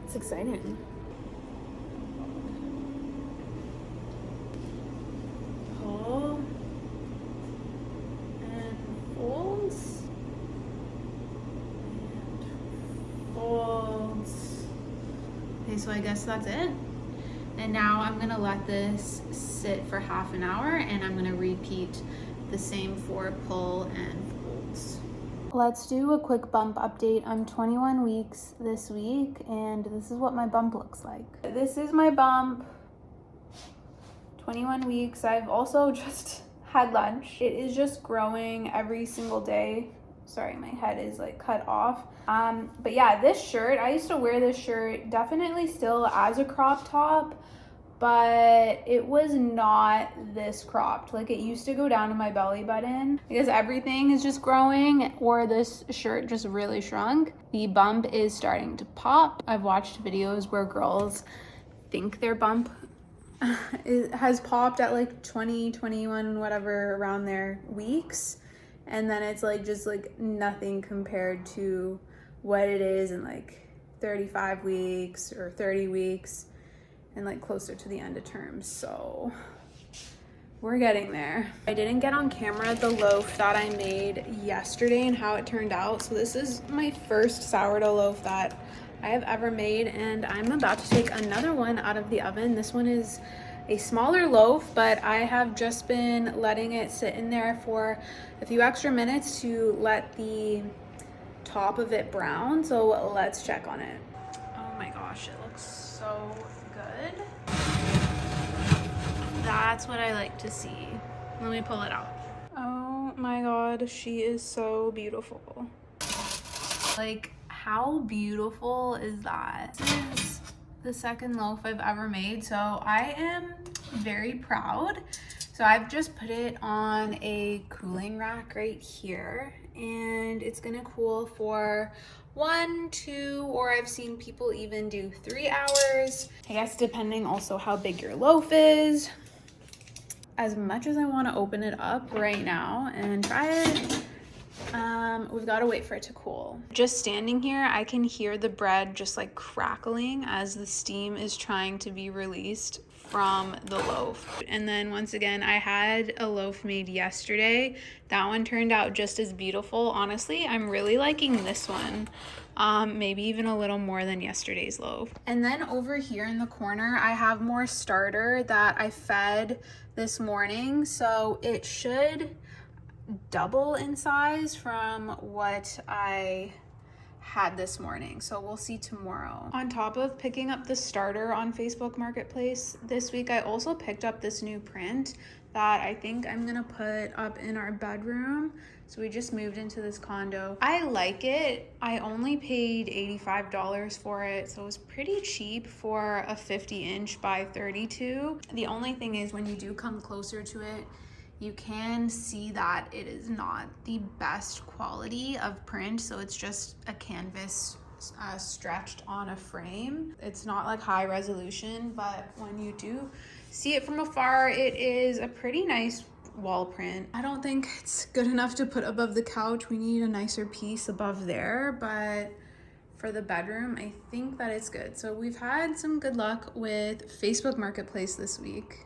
It's exciting. Pull and folds and folds. Okay, so I guess that's it. And now I'm gonna let this sit for half an hour and I'm gonna repeat the same for pull and folds. Let's do a quick bump update. I'm 21 weeks this week and this is what my bump looks like. This is my bump, 21 weeks. I've also just had lunch. It is just growing every single day. Sorry, my head is like cut off. But yeah, this shirt, I used to wear this shirt definitely still as a crop top, but it was not this cropped. Like it used to go down to my belly button because everything is just growing, or this shirt just really shrunk. The bump is starting to pop. I've watched videos where girls think their bump has popped at like 20, 21, whatever, around their weeks. And then it's like just like nothing compared to what it is in like 35 weeks or 30 weeks and like closer to the end of term. So we're getting there. I didn't get on camera the loaf that I made yesterday and how it turned out. So this is my first sourdough loaf that I have ever made, and I'm about to take another one out of the oven. This one is a smaller loaf, but I have just been letting it sit in there for a few extra minutes to let the top of it brown. So let's check on it. Oh my gosh, it looks so good. That's what I like to see. Let me pull it out. Oh my god, she is so beautiful. Like, how beautiful is that? This is the second loaf I've ever made, so I am very proud. So I've just put it on a cooling rack right here, and it's gonna cool for 1, 2, or I've seen people even do 3 hours. I guess depending also how big your loaf is. As much as I want to open it up right now and try it, we've got to wait for it to cool. Just standing here, I can hear the bread just like crackling as the steam is trying to be released from the loaf. And then once again, I had a loaf made yesterday. That one turned out just as beautiful. Honestly, I'm really liking this one. Maybe even a little more than yesterday's loaf. And then over here in the corner, I have more starter that I fed this morning. So it should double in size from what I had this morning. So we'll see tomorrow. On top of picking up the starter on Facebook Marketplace this week, I also picked up this new print that I think I'm gonna put up in our bedroom. So we just moved into this condo. I like it. I only paid $85 for it, so it was pretty cheap for a 50-inch by 32. The only thing is when you do come closer to it, you can see that it is not the best quality of print. So it's just a canvas stretched on a frame. It's not like high resolution, but when you do see it from afar, it is a pretty nice wall print. I don't think it's good enough to put above the couch. We need a nicer piece above there, but for the bedroom, I think that it's good. So we've had some good luck with Facebook Marketplace this week.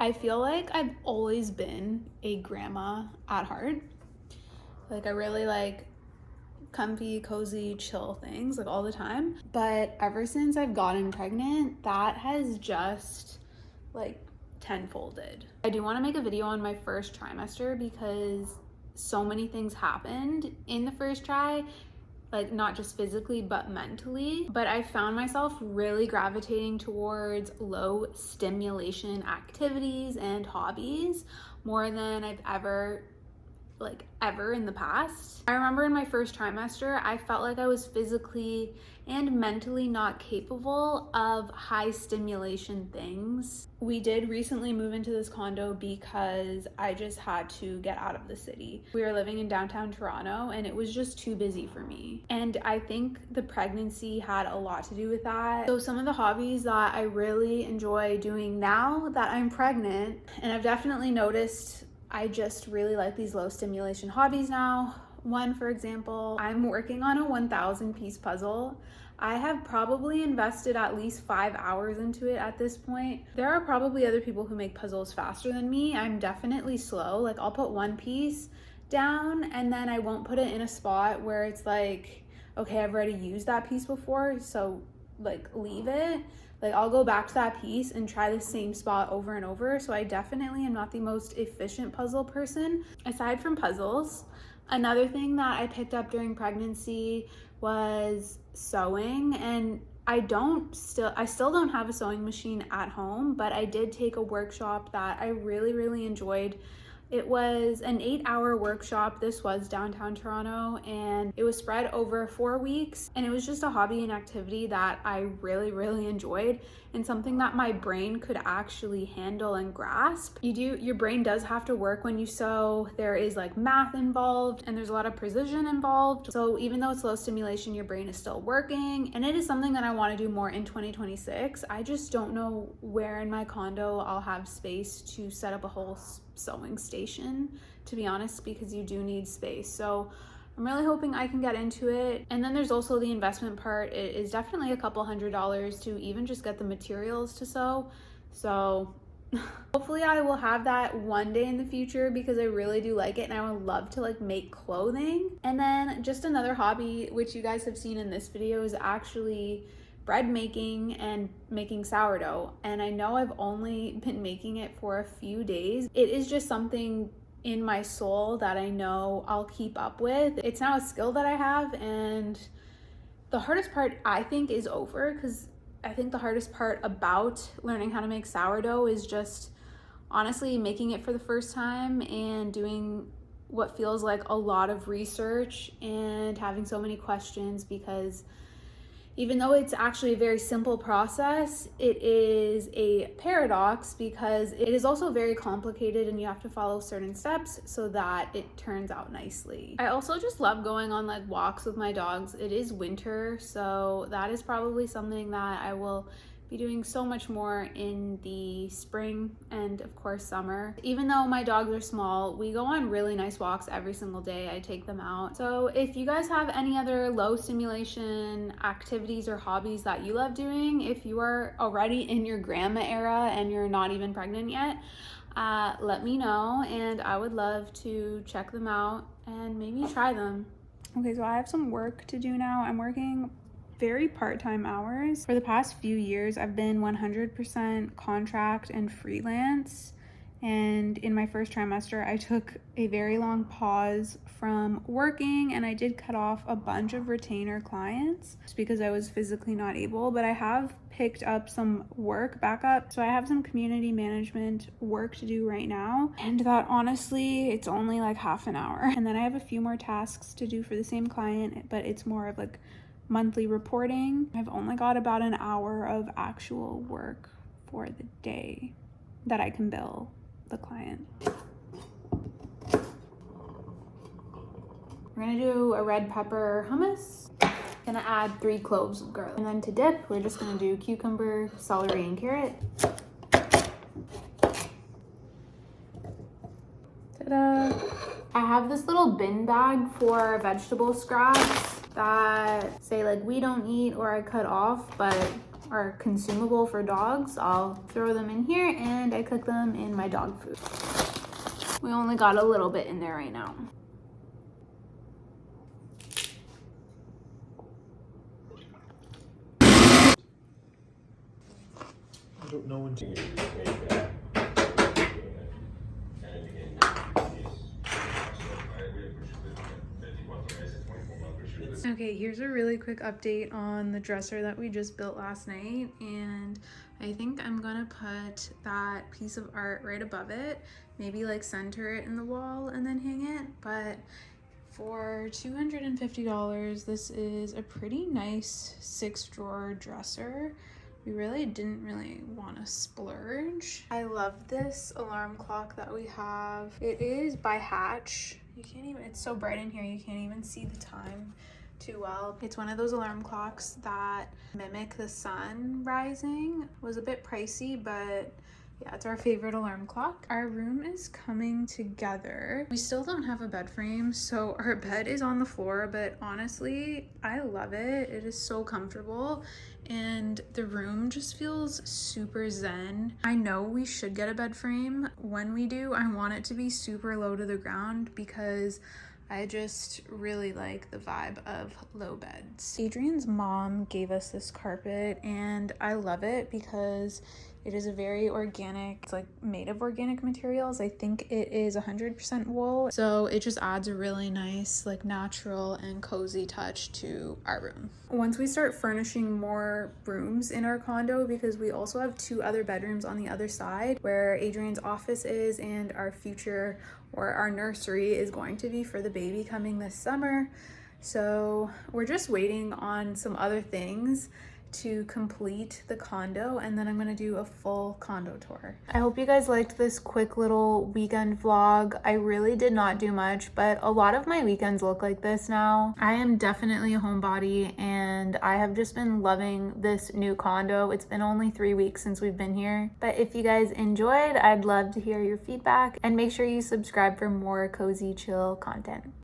I feel like I've always been a grandma at heart. Like I really like comfy, cozy, chill things like all the time. But ever since I've gotten pregnant, that has just like tenfolded. I do want to make a video on my first trimester because so many things happened in the first try, like not just physically but mentally. But I found myself really gravitating towards low stimulation activities and hobbies more than I've ever in the past. I remember in my first trimester, I felt like I was physically and mentally not capable of high stimulation things. We did recently move into this condo because I just had to get out of the city. We were living in downtown Toronto and it was just too busy for me. And I think the pregnancy had a lot to do with that. So some of the hobbies that I really enjoy doing now that I'm pregnant, and I've definitely noticed I just really like these low stimulation hobbies now. One, for example, I'm working on a 1,000 piece puzzle. I have probably invested at least 5 hours into it at this point. There are probably other people who make puzzles faster than me. I'm definitely slow. Like, I'll put one piece down and then I won't put it in a spot where it's like, okay, I've already used that piece before, so like leave it. Like, I'll go back to that piece and try the same spot over and over. So I definitely am not the most efficient puzzle person. Aside from puzzles, another thing that I picked up during pregnancy was sewing, and I still don't have a sewing machine at home, but I did take a workshop that I really enjoyed. It was an 8-hour workshop. This was downtown Toronto and it was spread over 4 weeks, and it was just a hobby and activity that I really enjoyed and something that my brain could actually handle and grasp. Your brain does have to work when you sew. There is like math involved and there's a lot of precision involved. So even though it's low stimulation, your brain is still working, and it is something that I want to do more in 2026. I just don't know where in my condo I'll have space to set up a whole sewing station, to be honest, because you do need space. So I'm really hoping I can get into it. And then there's also the investment part. It is definitely a couple $100s to even just get the materials to sew. So hopefully I will have that one day in the future, because I really do like it and I would love to like make clothing. And then just another hobby, which you guys have seen in this video, is actually bread making and making sourdough. And I know I've only been making it for a few days. It is just something in my soul that I know I'll keep up with. It's now a skill that I have, and the hardest part I think is over, because I think the hardest part about learning how to make sourdough is just honestly making it for the first time and doing what feels like a lot of research and having so many questions, because even though it's actually a very simple process, it is a paradox because it is also very complicated and you have to follow certain steps so that it turns out nicely. I also just love going on like walks with my dogs. It is winter, so that is probably something that I will be doing so much more in the spring and of course summer. Even though my dogs are small, we go on really nice walks every single day. I take them out. So if you guys have any other low stimulation activities or hobbies that you love doing, if you are already in your grandma era and you're not even pregnant yet, let me know and I would love to check them out and maybe try them. Okay, so I have some work to do now. I'm working very part-time hours. For the past few years, I've been 100% contract and freelance. And in my first trimester, I took a very long pause from working and I did cut off a bunch of retainer clients just because I was physically not able, but I have picked up some work back up. So I have some community management work to do right now. And that honestly, it's only like half an hour. And then I have a few more tasks to do for the same client, but it's more of like monthly reporting. I've only got about an hour of actual work for the day that I can bill the client. We're gonna do a red pepper hummus. Gonna add 3 cloves of garlic. And then to dip, we're just gonna do cucumber, celery, and carrot. Ta-da! I have this little bin bag for vegetable scraps that say like we don't eat or I cut off but are consumable for dogs. I'll throw them in here and I cook them in my dog food. We only got a little bit in there right now. I don't know when to Okay, here's a really quick update on the dresser that we just built last night, and I think I'm gonna put that piece of art right above it, maybe like center it in the wall and then hang it. But For $250, this is a pretty nice 6-drawer dresser. We really didn't want to splurge. I love this alarm clock that we have. It is by Hatch. You can't even, it's so bright in here, you can't even see the time too well. It's one of those alarm clocks that mimic the sun rising. It was a bit pricey, but yeah, it's our favorite alarm clock. Our room is coming together. We still don't have a bed frame, so our bed is on the floor, but honestly, I love it. It is so comfortable and the room just feels super zen. I know we should get a bed frame. When we do, I want it to be super low to the ground because I just really like the vibe of low beds. Adrian's mom gave us this carpet and I love it because it is a very organic, it's like made of organic materials. I think it is 100% wool. So it just adds a really nice, like natural and cozy touch to our room. Once we start furnishing more rooms in our condo, because we also have 2 other bedrooms on the other side where Adrian's office is and our future or our nursery is going to be for the baby coming this summer. So we're just waiting on some other things to complete the condo, and then I'm gonna do a full condo tour. I hope you guys liked this quick little weekend vlog. I really did not do much, but a lot of my weekends look like this now. I am definitely a homebody and I have just been loving this new condo. It's been only 3 weeks since we've been here, but if you guys enjoyed, I'd love to hear your feedback and make sure you subscribe for more cozy chill content.